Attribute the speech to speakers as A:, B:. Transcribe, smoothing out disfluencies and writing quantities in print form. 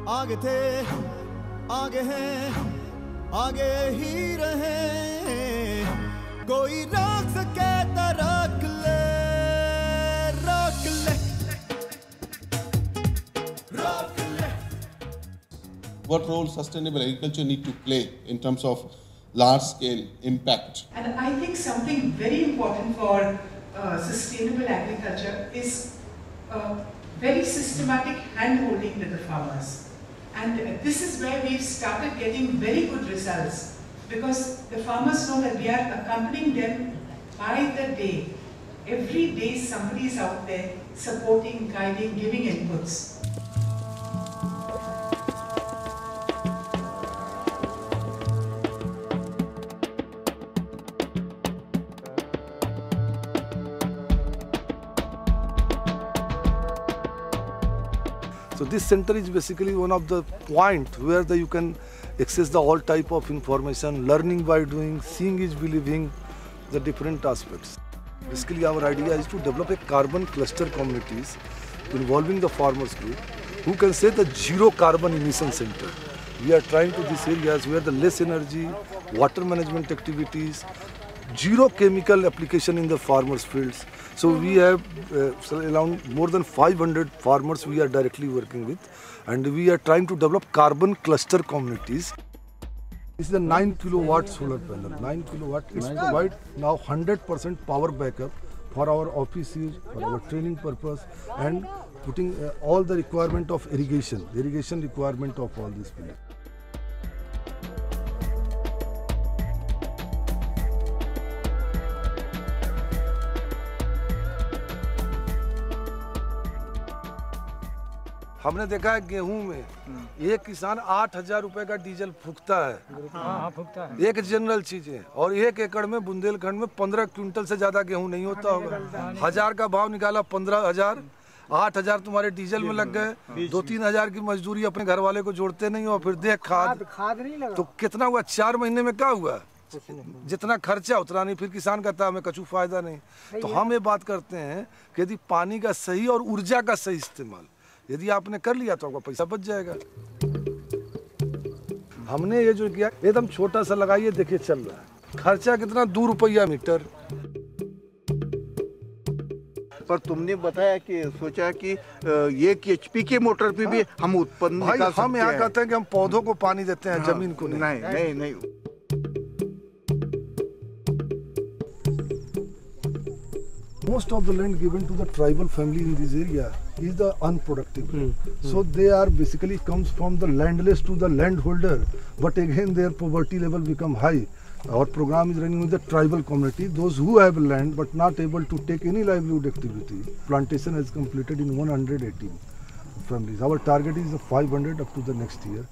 A: आगे थे, आगे हैं, आगे ही रहे, कोई रोक सके तो रोक ले, रोक ले, रोक ले.
B: What role sustainable agriculture need to play in terms of large-scale impact?
C: And I think something very important for sustainable agriculture is very systematic hand-holding with the farmers. And this is where we've started getting very good results, because the farmers know that we are accompanying them by the day. Every day somebody is out there supporting, guiding, giving inputs.
D: So this center is basically one of the point where you can access the all type of information, learning by doing, seeing is believing, the different aspects. Basically our idea is to develop a carbon cluster communities involving the farmers group who can say the zero carbon emission center. We are trying to these areas where the less energy, water management activities, zero chemical application in the farmers fields. So we have around more than 500 farmers we are directly working with, and we are trying to develop carbon cluster communities. This is a 9 kilowatt solar panel, 9 kilowatt. It provides now 100% power backup for our office use, for our training purpose, and putting all the requirement of irrigation requirement of all these people. हमने देखा है गेहूं में एक किसान 8,000 रुपए का diesel फूकता है, एक जनरल चीज है, और 1 एकड़ में बुंदेलखंड में 15 क्विंटल से ज्यादा गेहूं नहीं होता होगा. 1000 का भाव निकाला, 15,000, 8,000 तुम्हारे डीजल में लग गए, 2-3 हजार की मजदूरी अपने घर वाले को जोड़ते नहीं हो, फिर देख खाद नहीं लगा तो कितना हुआ. 4 महीने में क्या हुआ, जितना खर्चा उतना नहीं. फिर किसान कहता है हमें कछु फायदा नहीं. तो हम ये बात करते हैं कि यदि पानी का सही और ऊर्जा का सही इस्तेमाल यदि आपने कर लिया तो आपका पैसा बच जाएगा. हमने ये जो किया एकदम छोटा सा लगाइए, देखिए चल रहा है. खर्चा कितना, 2 रुपया मीटर.
E: पर तुमने बताया कि सोचा कि 1 HP के मोटर पे भी हम उत्पन्न
D: भाई हम यहाँ कहते हैं कि हम पौधों को पानी देते हैं, जमीन को नहीं.
E: नहीं.
D: Most of the land given to the tribal family in this area is the unproductive land. So they are basically comes from the landless to the landholder, but again their poverty level become high. Our program is running with the tribal community, those who have land but not able to take any livelihood activity. Plantation is completed in 118 families. Our target is 500 up to the next year.